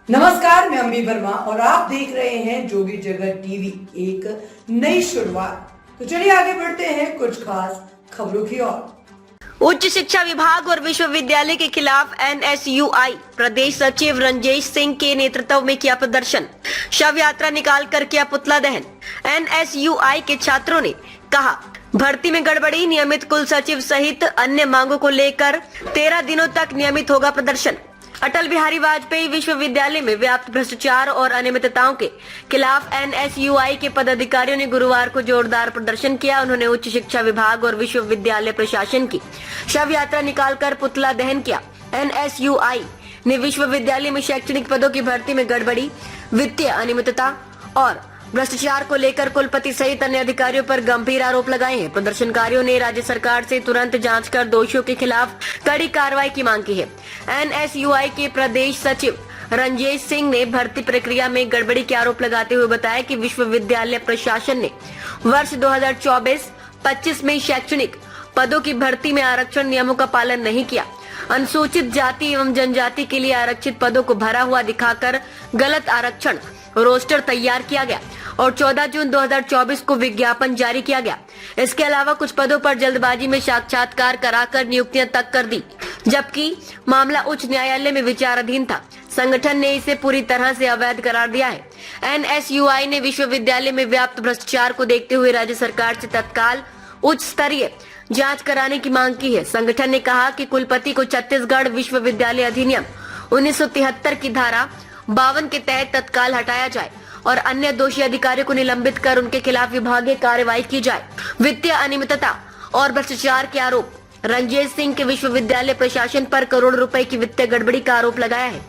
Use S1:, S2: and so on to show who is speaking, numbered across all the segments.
S1: नमस्कार, मैं अम्बी वर्मा और आप देख रहे हैं जोगी जगत टीवी। एक नई शुरुआत। तो चलिए आगे बढ़ते हैं कुछ खास खबरों की ओर।
S2: उच्च शिक्षा विभाग और विश्वविद्यालय के खिलाफ एनएसयूआई प्रदेश सचिव रंजेश सिंह के नेतृत्व में किया प्रदर्शन। शव यात्रा निकालकर किया पुतला दहन। एनएसयूआई के छात्रों ने कहा, भर्ती में गड़बड़ी, नियमित कुल सचिव सहित अन्य मांगों को लेकर 13 दिनों तक नियमित होगा प्रदर्शन। अटल बिहारी वाजपेयी विश्वविद्यालय में व्याप्त भ्रष्टाचार और अनियमितताओं के खिलाफ एनएसयूआई के पदाधिकारियों ने गुरुवार को जोरदार प्रदर्शन किया। उन्होंने उच्च शिक्षा विभाग और विश्वविद्यालय प्रशासन की शव यात्रा निकालकर पुतला दहन किया। एनएसयूआई ने विश्वविद्यालय में शैक्षणिक पदों की भर्ती में गड़बड़ी, वित्तीय अनियमितता और भ्रष्टाचार को लेकर कुलपति सहित अन्य अधिकारियों पर गंभीर आरोप लगाए हैं। प्रदर्शनकारियों ने राज्य सरकार से तुरंत जांच कर दोषियों के खिलाफ कड़ी कार्रवाई की मांग की है। एनएसयूआई के प्रदेश सचिव रंजेश सिंह ने भर्ती प्रक्रिया में गड़बड़ी के आरोप लगाते हुए बताया कि विश्वविद्यालय प्रशासन ने वर्ष 2024-25 में शैक्षणिक पदों की भर्ती में आरक्षण नियमों का पालन नहीं किया। अनुसूचित जाति एवं जनजाति के लिए आरक्षित पदों को भरा हुआ दिखाकर गलत आरक्षण रोस्टर तैयार किया गया और 14 जून 2024 को विज्ञापन जारी किया गया। इसके अलावा कुछ पदों पर जल्दबाजी में साक्षात्कार कराकर नियुक्तियां तक कर दी, जबकि मामला उच्च न्यायालय में विचाराधीन था। संगठन ने इसे पूरी तरह से अवैध करार दिया है। एनएसयूआई ने विश्वविद्यालय में व्याप्त भ्रष्टाचार को देखते हुए राज्य सरकार से तत्काल उच्च स्तरीय जांच कराने की मांग की है। संगठन ने कहा कि कुलपति को छत्तीसगढ़ विश्वविद्यालय अधिनियम 1973 की धारा 52 के तहत तत्काल हटाया जाए और अन्य दोषी अधिकारियों को निलंबित कर उनके खिलाफ विभागीय कार्रवाई की जाए। वित्तीय अनियमितता और भ्रष्टाचार के आरोप। रंजेश सिंह के विश्वविद्यालय प्रशासन पर करोड़ रुपए की वित्तीय गड़बड़ी का आरोप लगाया है।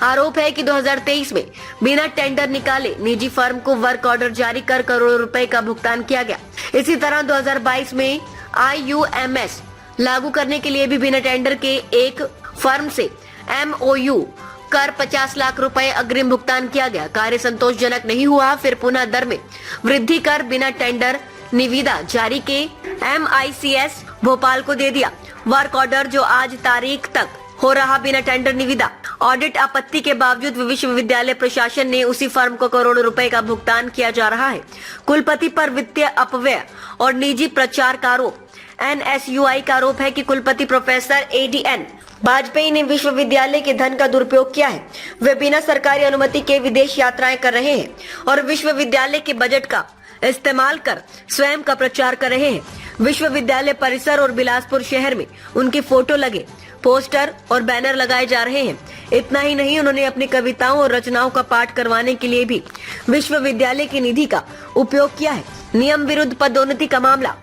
S2: आरोप है कि 2023 में बिना टेंडर निकाले निजी फर्म को वर्क ऑर्डर जारी कर करोड़ों रुपए का भुगतान किया गया। इसी तरह 2022 में IUMS लागू करने के लिए भी बिना टेंडर के एक फर्म से MOU कर 50 लाख रुपए अग्रिम भुगतान किया गया। कार्य संतोषजनक नहीं हुआ, फिर पुनः दर में वृद्धि कर बिना टेंडर निविदा जारी के MICS भोपाल को दे दिया। वर्क ऑर्डर जो आज तारीख तक हो रहा बिना टेंडर निविदा। ऑडिट आपत्ति के बावजूद विश्वविद्यालय प्रशासन ने उसी फर्म को करोड़ों रुपए का भुगतान किया जा रहा है। कुलपति पर वित्तीय अपव्यय और निजी प्रचार का आरोप। एनएसयूआई का आरोप है कि कुलपति प्रोफेसर ADN वाजपेयी ने विश्वविद्यालय के धन का दुरुपयोग किया है। वे बिना सरकारी अनुमति के विदेश यात्राएं कर रहे हैं और विश्वविद्यालय के बजट का इस्तेमाल कर स्वयं का प्रचार कर रहे हैं। विश्वविद्यालय परिसर और बिलासपुर शहर में उनके फोटो लगे पोस्टर और बैनर लगाए जा रहे हैं। इतना ही नहीं, उन्होंने अपनी कविताओं और रचनाओं का पाठ करवाने के लिए भी विश्वविद्यालय की निधि का उपयोग किया है। नियम विरुद्ध पदोन्नति का मामला।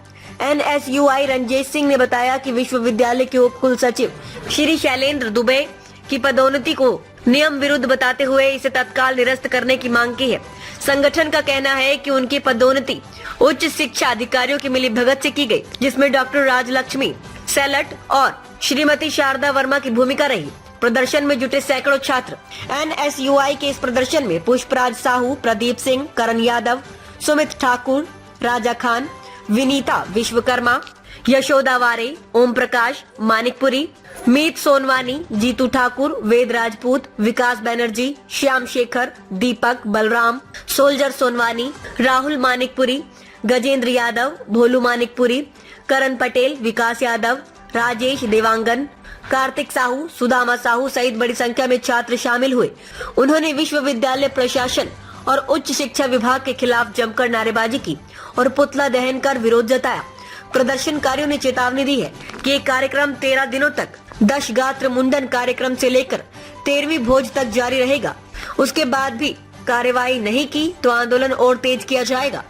S2: एनएसयूआई रंजेश सिंह ने बताया कि विश्वविद्यालय के उप कुल सचिव श्री शैलेंद्र दुबे की पदोन्नति को नियम विरुद्ध बताते हुए इसे तत्काल निरस्त करने की मांग की है। संगठन का कहना है कि उनकी पदोन्नति उच्च शिक्षा अधिकारियों की मिलीभगत से की गई, जिसमें डॉक्टर राजलक्ष्मी सेलट और श्रीमती शारदा वर्मा की भूमिका रही। प्रदर्शन में जुटे सैकड़ों छात्र। एनएसयूआई के इस प्रदर्शन में पुष्पराज साहू, प्रदीप सिंह, करण यादव, सुमित ठाकुर, राजा खान, विनीता विश्वकर्मा, यशोदा वारे, ओम प्रकाश मानिकपुरी, मीत सोनवानी, जीतू ठाकुर, वेद राजपूत, विकास बनर्जी, श्याम शेखर, दीपक, बलराम, सोल्जर सोनवानी, राहुल मानिकपुरी, गजेंद्र यादव, भोलू मानिकपुरी, करण पटेल, विकास यादव, राजेश देवांगन, कार्तिक साहू, सुदामा साहू सहित बड़ी संख्या में छात्र शामिल हुए। उन्होंने विश्वविद्यालय प्रशासन और उच्च शिक्षा विभाग के खिलाफ जमकर नारेबाजी की और पुतला दहन कर विरोध जताया। प्रदर्शनकारियों ने चेतावनी दी है कि ये कार्यक्रम 13 दिनों तक दशगात्र मुंडन कार्यक्रम से लेकर 13वीं भोज तक जारी रहेगा। उसके बाद भी कार्रवाई नहीं की तो आंदोलन और तेज किया जाएगा।
S3: आज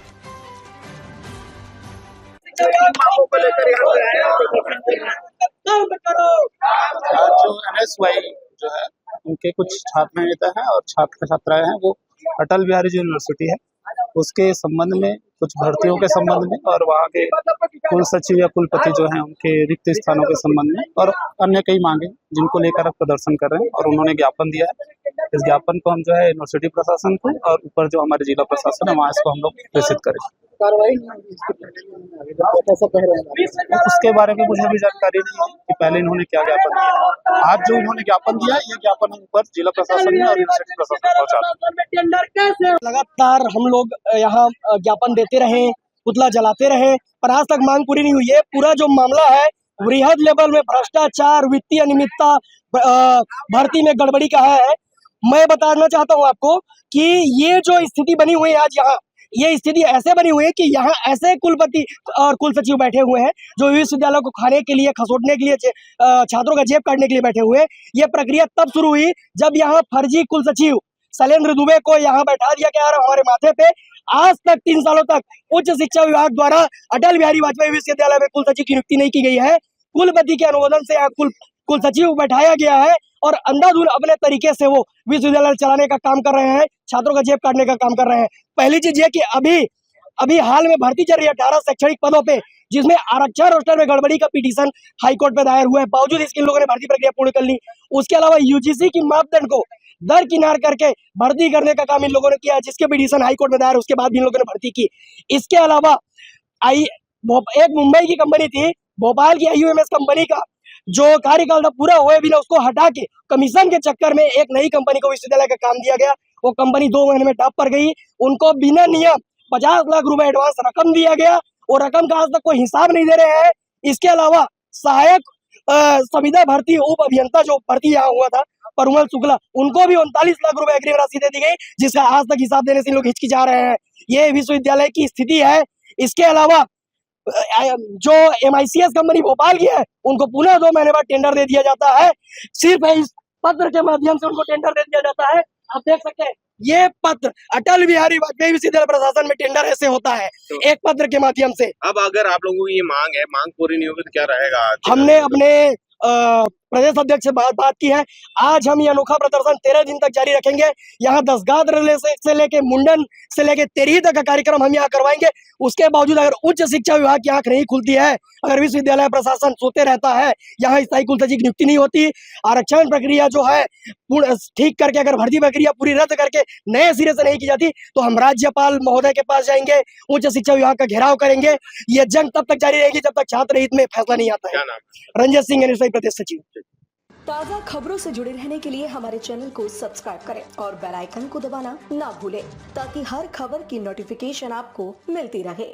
S3: जो NSY जो है उनके कुछ छात्र नेता हैं और छात्र छात्राएं हैं, वो अटल बिहारी जो यूनिवर्सिटी है उसके संबंध में, कुछ भर्तियों के संबंध में और वहाँ के कुल सचिव या कुलपति जो हैं उनके रिक्त स्थानों के संबंध में और अन्य कई मांगे जिनको लेकर अब प्रदर्शन कर रहे हैं। और उन्होंने ज्ञापन दिया है। इस ज्ञापन को हम जो है यूनिवर्सिटी प्रशासन को और ऊपर जो हमारे जिला प्रशासन है वहाँ इसको हम लोग प्रेषित करें।
S4: कार्रवाई नहीं होगी इसके पहले भी उन्होंने आवेदन दिया था, ऐसा कह रहे हैं।
S3: उसके बारे में मुझे भी जानकारी नहीं है कि पहले इन्होंने क्या ज्ञापन दिया। आज जो इन्होंने ज्ञापन दिया, ये ज्ञापन हम ऊपर जिला प्रशासन में और यूनिवर्सिटी प्रशासन को पहुंचा।
S4: लगातार हम लोग यहाँ ज्ञापन देते रहे, पुतला जलाते रहे, पर आज तक मांग पूरी नहीं हुई है। पूरा जो मामला है वृहद लेवल में भ्रष्टाचार, वित्तीय अनियमितता, भर्ती में गड़बड़ी का है। मैं बताना चाहता हूँ आपको कि ये जो स्थिति बनी हुई है आज यहाँ, ये स्थिति ऐसे बनी हुई है कि यहाँ ऐसे कुलपति और कुल सचिव बैठे हुए हैं जो विश्वविद्यालय को खाने के लिए, खसोटने के लिए, छात्रों का जेब काटने के लिए बैठे हुए हैं। ये प्रक्रिया तब शुरू हुई जब यहाँ फर्जी कुल सचिव शैलेंद्र दुबे को यहाँ बैठा दिया गया और हमारे माथे पे आज तक 3 सालों तक उच्च शिक्षा विभाग द्वारा अटल बिहारी वाजपेयी विश्वविद्यालय में कुल सचिव की नियुक्ति नहीं की गई है। कुलपति के अनुमोदन से यहाँ कुल सचिव बैठाया गया है और अंधाधुंध अपने तरीके से वो विश्वविद्यालय चलाने का काम कर रहे हैं, छात्रों का जेब काटने का काम कर रहे हैं। पहली चीज ये कि अभी हाल में भर्ती चल रही है 18 शैक्षणिक पदों पे, जिसमें आरक्षण रोस्टर में गड़बड़ी का पिटीशन हाईकोर्ट में दायर हुआ है, बावजूद इसके लोगों ने भर्ती प्रक्रिया पूर्ण कर ली। उसके अलावा यूजीसी की मापदंड को दरकिनार करके भर्ती करने का काम इन लोगों ने किया, जिसके पिटीशन हाईकोर्ट में दायर, उसके बाद भी इन लोगों ने भर्ती की। इसके अलावा एक मुंबई की कंपनी थी, भोपाल की IUMS कंपनी का जो कार्यकाल था पूरा हुए बिना उसको हटा के कमीशन के चक्कर में एक नई कंपनी को विश्वविद्यालय का काम दिया गया। वो कंपनी 2 महीने में ठप पड़ गई। उनको बिना नियम 50 लाख रुपए एडवांस रकम दिया गया और रकम का आज तक कोई हिसाब नहीं दे रहे हैं। इसके अलावा सहायक संविदा भर्ती उप अभियंता जो भर्ती यहाँ हुआ था परिमल शुक्ला, उनको भी 39 लाख रुपए अग्रिम राशि दे दी गई, जिसका आज तक हिसाब देने से लोग हिचकिचा रहे हैं। ये विश्वविद्यालय की स्थिति है। इसके अलावा जो MICS कंपनी भोपाल की है, उनको पुनः 2 महीने बाद टेंडर दे दिया जाता है। सिर्फ इस पत्र के माध्यम से उनको टेंडर दे दिया जाता है। आप देख सकते हैं ये पत्र अटल बिहारी वाजपेयी विश्वविद्यालय प्रशासन में टेंडर ऐसे होता है, एक पत्र के माध्यम से।
S5: अब अगर आप लोगों की ये मांग है, मांग पूरी नहीं होगी तो क्या रहेगा?
S4: हमने अपने प्रदेश अध्यक्ष से बात की है। आज हम ये अनोखा प्रदर्शन 13 दिन तक जारी रखेंगे। यहाँ दसगांठ रिले से लेके मुंडन से लेके तेरही तक का कार्यक्रम हम यहाँ करवाएंगे। उसके बावजूद अगर उच्च शिक्षा विभाग की आंख नहीं खुलती है, अगर विश्वविद्यालय प्रशासन सोते रहता है, यहाँ स्थायी कुलसचिव की नियुक्ति नहीं होती, आरक्षण प्रक्रिया जो है पूर्ण ठीक करके अगर भर्ती प्रक्रिया पूरी रद्द करके नए सिरे से नहीं की जाती, तो हम राज्यपाल महोदय के पास जाएंगे, उच्च शिक्षा विभाग का घेराव करेंगे। ये जंग तब तक जारी रहेगी जब तक छात्र हित में फैसला नहीं आता है। रंजित सिंह NSY प्रदेश सचिव।
S6: ताज़ा खबरों से जुड़े रहने के लिए हमारे चैनल को सब्सक्राइब करें और बेल आइकन को दबाना ना भूलें, ताकि हर खबर की नोटिफिकेशन आपको मिलती रहे।